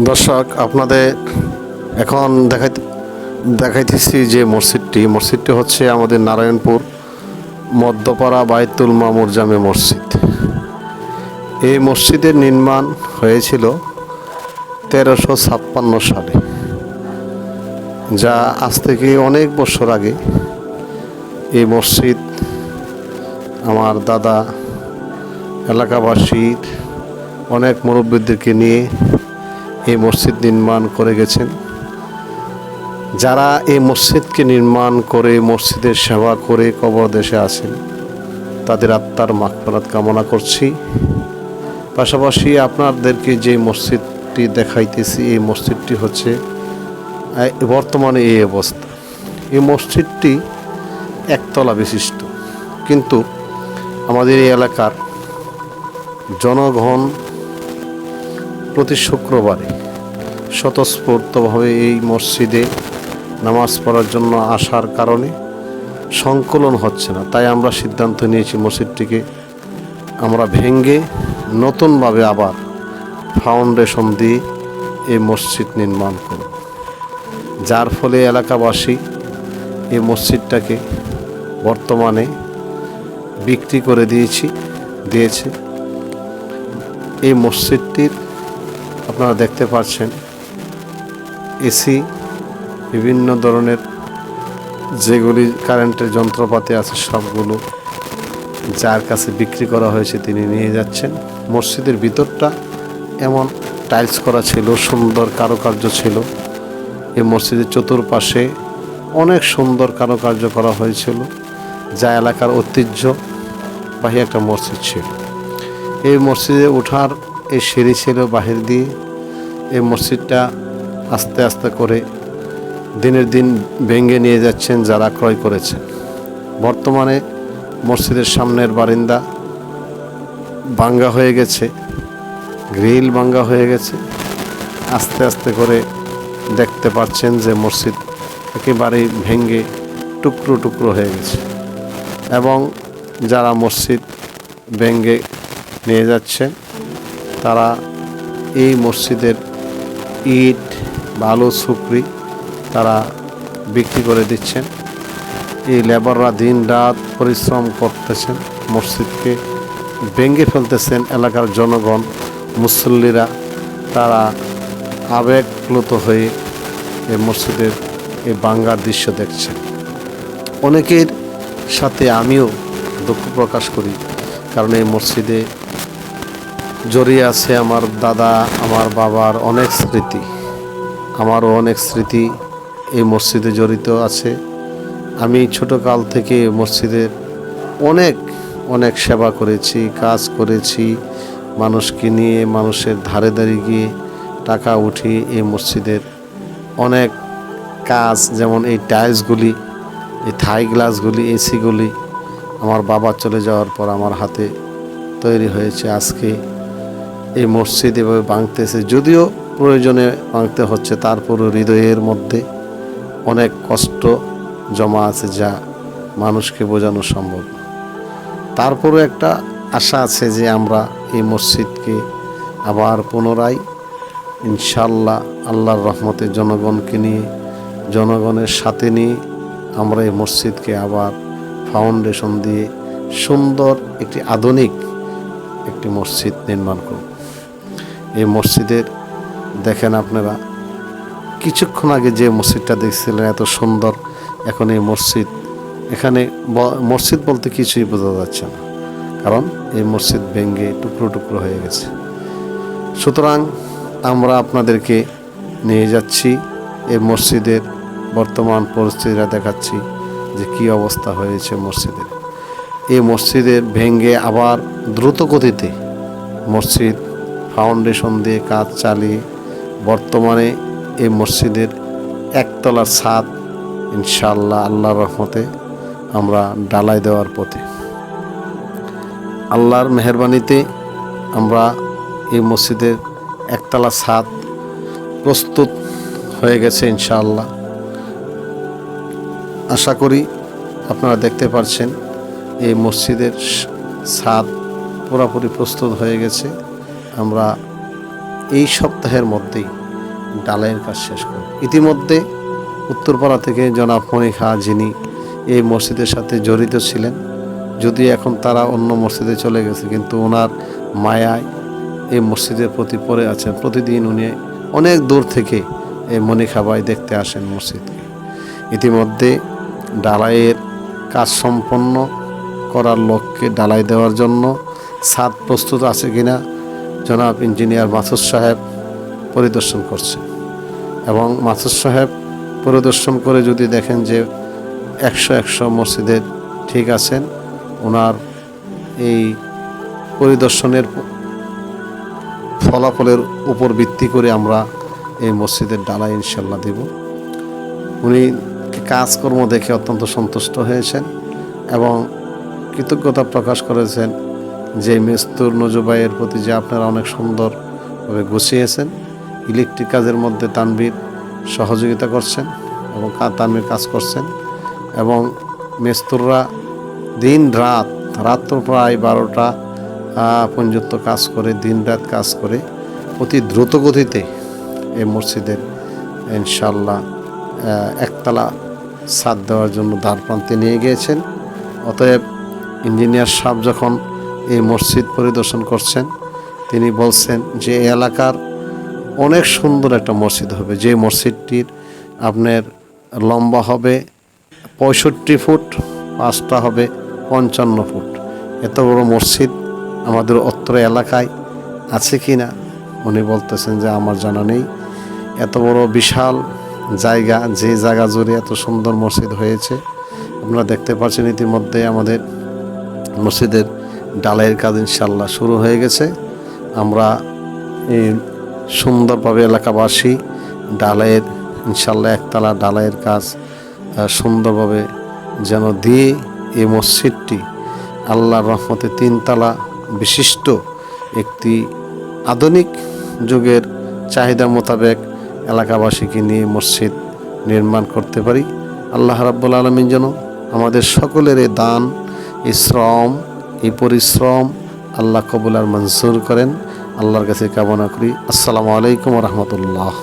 দর্শক, আপনাদের এখন দেখাইতেছি যে মসজিদটি হচ্ছে আমাদের নারায়ণপুর মধ্যপাড়া বায়তুল মামুর জামে মসজিদ। এই মসজিদের নির্মাণ হয়েছিল 1356 সালে, যা আজ থেকে অনেক বছর আগে এই মসজিদ আমার দাদা এলাকাবাসীর অনেক মুরব্বীদেরকে নিয়ে এই মসজিদ নির্মাণ করে গেছেন। যারা এই মসজিদকে নির্মাণ করে মসজিদের সেবা করে কবর দেশে আছেন, তাদের আত্মার মাগফিরাত কামনা করছি। পাশাপাশি আপনাদেরকে যে মসজিদটি দেখাইতেছি, এই মসজিদটি হচ্ছে বর্তমানে এই অবস্থা। এই মসজিদটি একতলা বিশিষ্ট, কিন্তু আমাদের এই এলাকার জনগণ প্রতি শুক্রবারে স্বতঃস্ফূর্তভাবে এই মসজিদে নামাজ পড়ার জন্য আসার কারণে সংকলন হচ্ছে না। তাই আমরা সিদ্ধান্ত নিয়েছি মসজিদটিকে আমরা ভেঙে নতুনভাবে আবার ফাউন্ডেশন দিয়ে এই মসজিদ নির্মাণ করব, যার ফলে এলাকাবাসী এই মসজিদটাকে বর্তমানে বিক্রি করে দিয়েছে। এই মসজিদটির আপনারা দেখতে পাচ্ছেন এসি, বিভিন্ন ধরনের যেগুলি কারেন্টের যন্ত্রপাতি আছে সবগুলো যার কাছে বিক্রি করা হয়েছে তিনি নিয়ে যাচ্ছেন। মসজিদের ভিতরটা এমন টাইলস করা ছিল, সুন্দর কারুকার্য ছিল। এই মসজিদের চতুর্পাশে অনেক সুন্দর কারুকার্য করা হয়েছিল, যা এলাকার ঐতিহ্যবাহী একটা মসজিদ ছিল। এই মসজিদে ওঠার এই সিঁড়ি ছিল বাহির দিয়ে। এই মসজিদটা আস্তে আস্তে করে দিনের দিন ভেঙে নিয়ে যাচ্ছেন যারা ক্রয় করেছেন। বর্তমানে মসজিদের সামনের বারিন্দা ভাঙ্গা হয়ে গেছে, গ্রিল ভাঙ্গা হয়ে গেছে। আস্তে আস্তে করে দেখতে পাচ্ছেন যে মসজিদ একেবারে ভেঙে টুকরো টুকরো হয়ে গেছে, এবং যারা মসজিদ ভেঙে নিয়ে যাচ্ছেন তারা এই মসজিদের ইট, বালু, সুকরি তারা বিক্রি করে দিচ্ছেন। এই লেবাররা দিন রাত পরিশ্রম করতেছেন, মসজিদকে ভেঙে ফেলতেছেন। এলাকার জনগণ, মুসল্লিরা তারা আবেগপ্লুত হয়ে এই মসজিদের এই ভাঙ্গার দৃশ্য দেখছেন। অনেকের সাথে আমিও দুঃখ প্রকাশ করি, কারণ এই মসজিদে জড়িয়ে আছে আমার দাদা, আমার বাবার অনেক স্মৃতি, আমারও অনেক স্মৃতি এই মসজিদে জড়িত আছে। আমি ছোটকাল থেকে মসজিদের অনেক সেবা করেছি, কাজ করেছি, মানুষকে নিয়ে মানুষের ধারে ধারে গিয়ে টাকা উঠিয়ে এই মসজিদের অনেক কাজ, যেমন এই টাইলসগুলি, এই থাই গ্লাসগুলি, এসিগুলি আমার বাবা চলে যাওয়ার পর আমার হাতে তৈরি হয়েছে। আজকে এই মসজিদ এভাবে ভাঙতেছে, যদিও প্রয়োজনে ভাঙতে হচ্ছে, তারপরও হৃদয়ের মধ্যে অনেক কষ্ট জমা আছে যা মানুষকে বোঝানো সম্ভব না। তারপরও একটা আশা আছে যে আমরা এই মসজিদকে আবার পুনরায় ইনশাল্লাহ আল্লাহর রহমতে জনগণকে নিয়ে, জনগণের সাথে নিয়ে আমরা এই মসজিদকে আবার ফাউন্ডেশন দিয়ে সুন্দর একটি আধুনিক একটি মসজিদ নির্মাণ করব। এই মসজিদের দেখেন আপনারা, কিছুক্ষণ আগে যে মসজিদটা দেখছিলেন এত সুন্দর, এখন এই এখানে মসজিদ বলতে কিছুই বোঝা যাচ্ছে না, কারণ এই মসজিদ ভেঙে টুকরো টুকরো হয়ে গেছে। সুতরাং আমরা আপনাদেরকে নিয়ে যাচ্ছি এই মসজিদের বর্তমান পরিস্থিতিটা দেখাচ্ছি যে কী অবস্থা হয়েছে মসজিদের। এই মসজিদের ভেঙে আবার দ্রুত গতিতে মসজিদ ফাউন্ডেশন দিয়ে কাজ চালিয়ে বর্তমানে এই মসজিদের একতলার ছাদ ইনশাআল্লাহ আল্লাহর রহমতে আমরা ঢালাই দেওয়ার পথে। আল্লাহর মেহেরবানিতে আমরা এই মসজিদের একতলা ছাদ প্রস্তুত হয়ে গেছে ইনশাআল্লাহ। আশা করি আপনারা দেখতে পাচ্ছেন এই মসজিদের ছাদ পুরোপুরি প্রস্তুত হয়ে গেছে। আমরা এই সপ্তাহের মধ্যেই ঢালাইয়ের কাজ শেষ করব। ইতিমধ্যে উত্তরপাড়া থেকে জনাব মনি খাঁ, যিনি এই মসজিদের সাথে জড়িত ছিলেন, যদিও এখন তারা অন্য মসজিদে চলে গেছে, কিন্তু ওনার মায়ায় এই মসজিদের প্রতি পড়ে আছেন। প্রতিদিন উনি অনেক দূর থেকে এই মনি খাঁ ভাই দেখতে আসেন মসজিদকে। ইতিমধ্যে ঢালাইয়ের কাজ সম্পন্ন করার লক্ষ্যে ঢালাই দেওয়ার জন্য ছাদ প্রস্তুত আছে কিনা জনাব ইঞ্জিনিয়ার মাসুদ সাহেব পরিদর্শন করছে, এবং মাসুদ সাহেব পরিদর্শন করে যদি দেখেন যে 100 মসজিদের ঠিক আছেন, ওনার এই পরিদর্শনের ফলাফলের উপর ভিত্তি করে আমরা এই মসজিদের ঢালাই ইনশাল্লাহ দেব। উনি কাজকর্ম দেখে অত্যন্ত সন্তুষ্ট হয়েছেন এবং কৃতজ্ঞতা প্রকাশ করেছেন যে মেস্তুর নজুবাইয়ের প্রতি যে আপনারা অনেক সুন্দরভাবে গুছিয়েছেন। ইলেকট্রিক কাজের মধ্যে তানভীর সহযোগিতা করছেন এবং তানভীর কাজ করছেন, এবং মেস্তুররা দিন রাত্র প্রায় 12টা পর্যন্ত কাজ করে, দিন রাত কাজ করে অতি দ্রুত গতিতে এই মসজিদের ইনশাল্লাহ একতলা ছাদ দেওয়ার জন্য দ্বার প্রান্তে নিয়ে গিয়েছেন। অতএব ইঞ্জিনিয়ার সাহেব যখন এই মসজিদ পরিদর্শন করছেন, তিনি বলছেন যে এই এলাকার অনেক সুন্দর একটা মসজিদ হবে, যে মসজিদটির আপনার লম্বা হবে 65 ফুট, পাঁচটা হবে 55 ফুট। এত বড় মসজিদ আমাদের অত্র এলাকায় আছে কি না উনি বলতেছেন যে আমার জানা নেই। এত বড় বিশাল জায়গা, যে জায়গা জুড়ে এত সুন্দর মসজিদ হয়েছে আপনারা দেখতে পাচ্ছেন। ইতিমধ্যে আমাদের মসজিদের ঢালাইয়ের কাজ ইনশাল্লাহ শুরু হয়ে গেছে। আমরা এই সুন্দরভাবে এলাকাবাসী ঢালাইয়ের ইনশাল্লাহ একতলা ঢালাইয়ের কাজ সুন্দরভাবে যেন দিয়ে এই মসজিদটি আল্লাহর রহমতে 3 তলা বিশিষ্ট একটি আধুনিক যুগের চাহিদা মোতাবেক এলাকাবাসীকে নিয়ে মসজিদ নির্মাণ করতে পারি। আল্লাহ রাব্বুল আলামিন যেন আমাদের সকলের এই দান, এই শ্রম, এই পরিশ্রম আল্লাহ কবুল আর মঞ্জুর করেন। আল্লাহর কাছে কামনা করি। আসসালামু আলাইকুম ওয়া রাহমাতুল্লাহ।